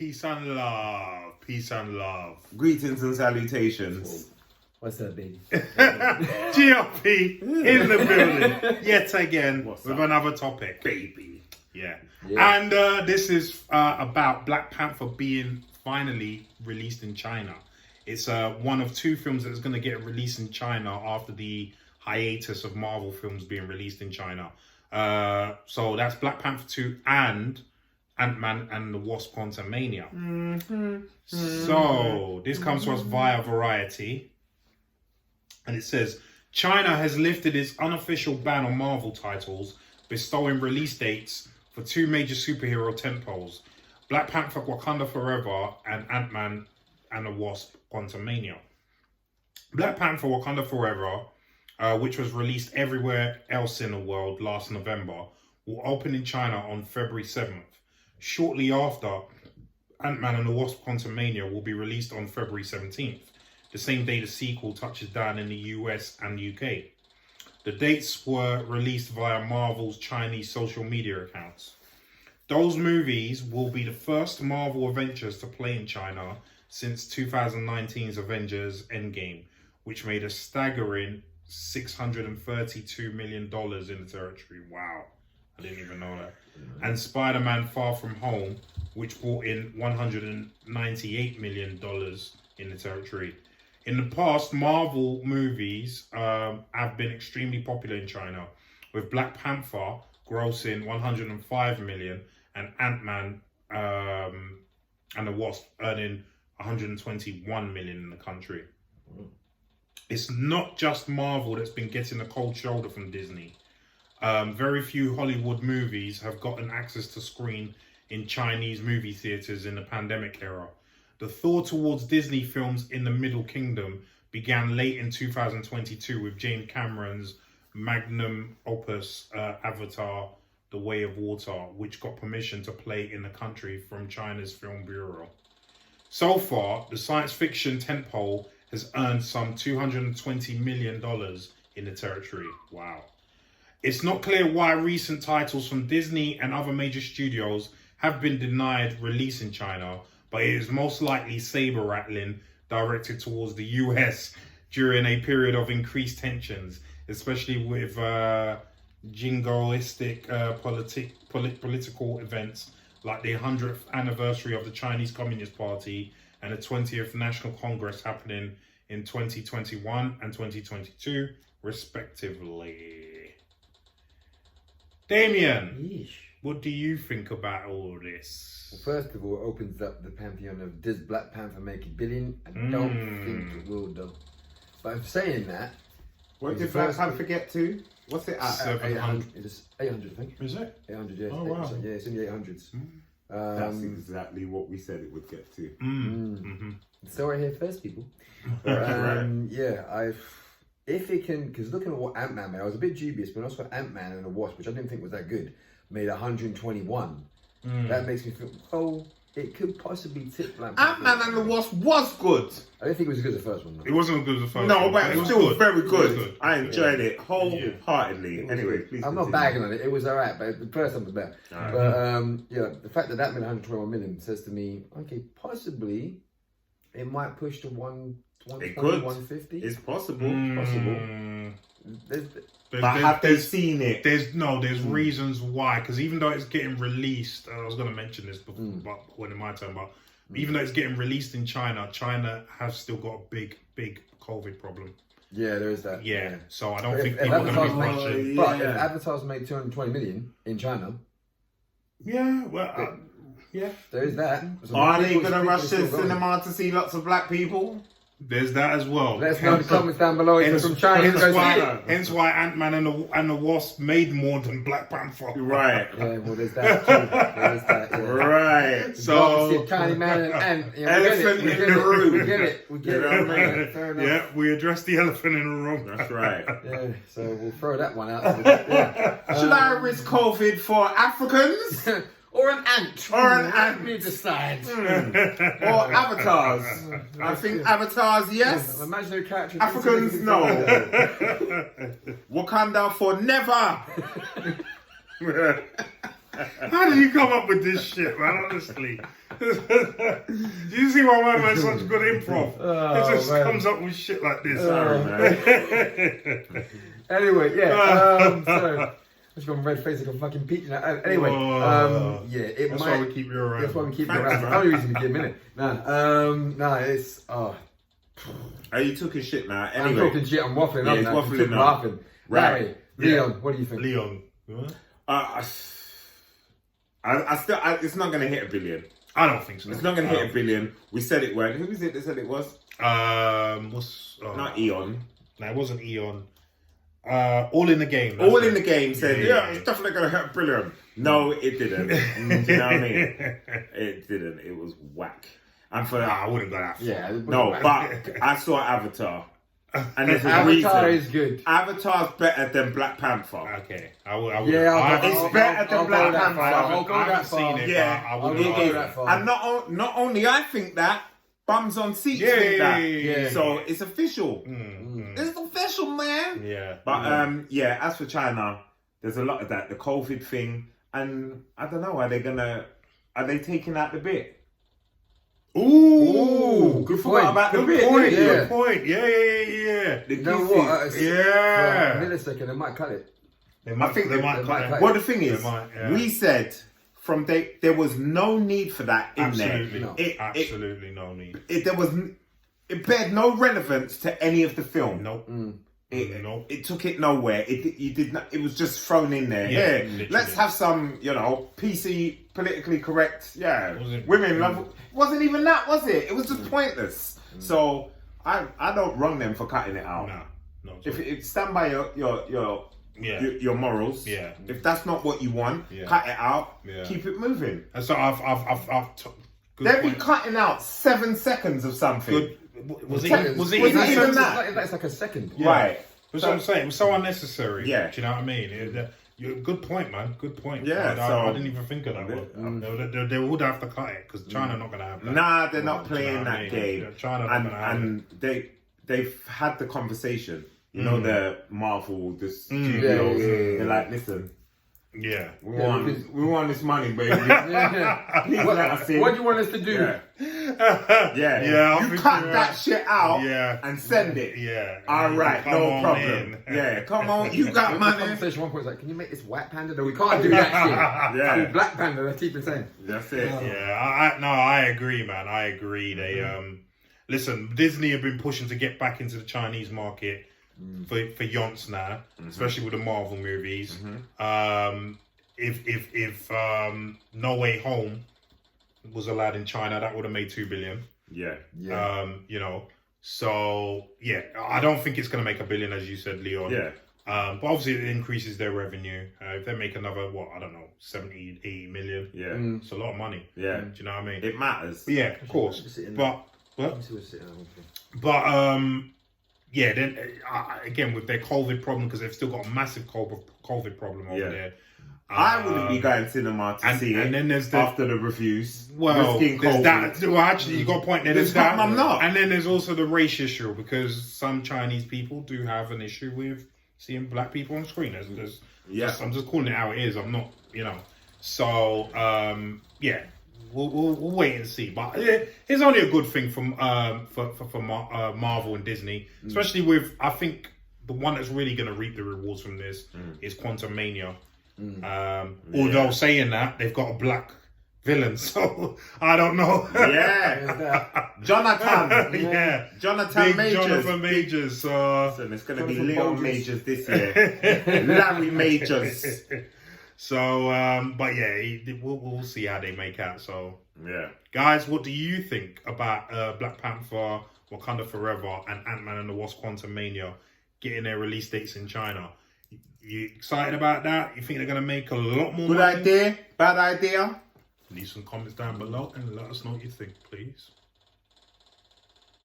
Peace and love. Peace and love. Greetings and salutations. What's up, baby? GRP in the building yet again What's with up? another topic. Baby. Yeah. Yeah. And this is about Black Panther being finally released in China. It's one of two films that's going to get released in China after the hiatus of Marvel films being released in China. So that's Black Panther 2 and Antman and the Wasp Quantumania. So this comes to us via Variety. And it says, China has lifted its unofficial ban on Marvel titles, bestowing release dates for two major superhero tentpoles, Black Panther Wakanda Forever and Antman and the Wasp Quantumania. Black Panther Wakanda Forever, which was released everywhere else in the world last November, will open in China on February 7th. Shortly after, Antman and the Wasp Quantumania will be released on February 17th, the same day the sequel touches down in the US and UK. The dates were released via Marvel's Chinese social media accounts. Those movies will be the first Marvel Adventures to play in China since 2019's Avengers Endgame, which made a staggering $632 million in the territory. Wow, I didn't even know that. And Spider-Man Far From Home, which brought in $198 million in the territory. In the past, Marvel movies have been extremely popular in China, with Black Panther grossing $105 million and Ant-Man and the Wasp earning $121 million in the country. It's not just Marvel that's been getting a cold shoulder from Disney. Very few Hollywood movies have gotten access to screen in Chinese movie theaters in the pandemic era. The thaw towards Disney films in the Middle Kingdom began late in 2022 with James Cameron's magnum opus Avatar: The Way of Water, which got permission to play in the country from China's Film Bureau. So far, the science fiction tentpole has earned some $220 million in the territory. Wow. It's not clear why recent titles from Disney and other major studios have been denied release in China, but it is most likely saber-rattling directed towards the US during a period of increased tensions, especially with jingoistic political events like the 100th anniversary of the Chinese Communist Party and the 20th National Congress happening in 2021 and 2022, respectively. Damien, Yeesh. what do you think about all this? Well, first of all, it opens up the pantheon of does Black Panther make $1 billion? I don't think it will, though. But I'm saying that. What did Black Panther get to? What's it at? 700. It's 800, I think. Is it? 800, yeah. Oh, wow. Yeah, it's in the 800s. That's exactly what we said it would get to. So right here first, people. Yeah, if it can, because looking at what Ant-Man made, I was a bit dubious, but also Ant-Man and the Wasp, which I didn't think was that good, made 121. That makes me feel, oh, it could possibly tip Black Panther. Ant-Man and the Wasp was good. I don't think it was as good as the first one, It though. wasn't as good as the first No, one. but it was still very good. I Yeah. enjoyed it wholeheartedly. Anyway, please I'm not continue. bagging on it. It was alright, but the first one was better. But yeah, the fact that made 121 million says to me, okay, possibly it might push to 120, It could. 150. It's possible. There's- But have they seen it? There's reasons why, because even though it's getting released, I was going to mention this before, but when in my turn, but even though it's getting released in China, China has still got a big COVID problem. yeah, there is that. Yeah, so I don't But think if people are going to be Avatar's rushing. But if Yeah. Avatar's made 220 million in China, Yeah, well, yeah, there is that. So Are they people- going to people rush are to still the going. cinema to see lots of black people? there's that as well. Let us know in the comments down below if you're from China. Hence Go see why, it. hence why Ant-Man and the Wasp made more than Black Panther. Right. Yeah, well, there's that too. There's that. Yeah. Right. So- So, tiny man and you know, Elephant we in get the it, room. We get it. We get You know it. what I mean? Fair enough. Yeah, we addressed the elephant in the room. That's right. Yeah, so we'll throw that one out. Yeah. Should I risk COVID for Africans? Or an ant. Or an ant. We decide. Or avatars? I think avatars, yes. Imaginary character. Africans, no. Wakanda for never. How did you come up with this shit, man? Honestly. Do you see why my man's such good improv? It just comes up with shit like this. Sorry, man. Anyway, yeah. So I've just got red face like a fucking peach now. Anyway, yeah, it That's might. why we keep you around. That's why we keep you Thanks, around. man. Only reason we keep him, innit? Nah, it's Are you talking shit now? I'm Anyway, talking shit. I'm waffling Yeah, up he's now. waffling Keep up. laughing. Right. Larry, Leon, what do you think? Leon. I still, it's not going to hit 1 billion. I don't think so. It's not going to hit 1 billion. We said it weren't. Who was it that said it was? Not Eon. No, it wasn't Eon. All in the game. All in the game said, Yeah. it's definitely going to hit 1 billion. No, it didn't. Do you know what I mean? It didn't. It was whack. And for I wouldn't go that far. Yeah. no, but I saw Avatar. And there's a Avatar reason. is good. Avatar's better than Black Panther. Okay, I will. Yeah, It's better than Black Panther. I'll go that far. seen it. Yeah, but I I'll wouldn't go go that far. And not only I think that, bums on seats think that. So it's official. It's official, man. Yeah. But yeah, as for China, there's a lot of that. The COVID thing, and I don't know. Are they taking out the bit? Ooh, good Forgot point. about the good bit. point. yeah. Good point. Yeah. The You know kisses. what? Yeah. A millisecond, they might cut it. I think they might cut it. Well, the thing is, They might, yeah. we said from day there was no need for that in Absolutely, there. absolutely no need. It bared no relevance to any of the film. Nope. Nope. It took it nowhere. You did not. It was just thrown in there. Yeah, Yeah, literally. let's have some, PC, politically correct. Yeah, Wasn't- women love. Wasn't even that, was it? It was just pointless. So I don't wrong them for cutting it out. No. If stand by your morals. Yeah. If that's not what you want, Yeah. cut it out. Yeah. Keep it moving. And so I've good They'll be point. cutting out 7 seconds of something. Good. Was it Was even it that? even that? It's like a second. Right. That's what I'm saying. It was so unnecessary. Yeah. Do you know what I mean? Good point, man. Good point. Yeah, I didn't even think of that one. They would have to cut it because China not going to have that. Nah, they're not Do you know playing what I that mean? game. China not going to have it. And they've had the conversation. You know, the Marvel, the studios. They're like, listen, Yeah. we want this money, baby. Yeah. Please let us in. What do you want us to do? Yeah. Yeah, I You think cut you're that right. shit out Yeah. and send it. Yeah. All right, Come no on problem. in. Yeah, come on, you got The money. conversation one point was like, can you make this White Panda? No, we can't do that shit. Yeah. Do Black Panda, they keep it saying. That's it. Yeah, I agree, man. I agree. They listen, Disney have been pushing to get back into the Chinese market for yonts now, especially with the Marvel movies. If No Way Home was allowed in China, that would have made 2 billion. Yeah. So yeah, I don't think it's going to make 1 billion, as you said, Leon. Yeah. But obviously it increases their revenue. If they make another, 70, 80 million. Yeah. It's a lot of money. Yeah. Do you know what I mean? It matters. Yeah, of course. Yeah, then again with their COVID problem, because they've still got a massive COVID problem over there. I wouldn't be going cinema to see it. And then there's after the reviews. Well, risking there's COVID. that. Well, actually, you got a point there. There's There's that. I'm not. And then there's also the race issue, because some Chinese people do have an issue with seeing black people on screen. I'm just calling it how it is. I'm not, So yeah, we'll wait and see. But it's only a good thing for Marvel and Disney, especially with, I think the one that's really going to reap the rewards from this is Quantumania. Although saying that, they've got a black villain, so I don't know. Yeah. Jonathan. Yeah. Jonathan Big Majors. Jonathan Majors. Listen, it's going to be Jonathan Leon Majors. Majors this year. Larry Majors. So, but yeah, we'll see how they make out. So, Yeah. guys, what do you think about Black Panther, Wakanda Forever, and Antman and the Wasp: Quantumania getting their release dates in China? You excited about that? You think they're going to make a lot more Good money? idea? Bad idea? Leave some comments down below and let us know what you think, please.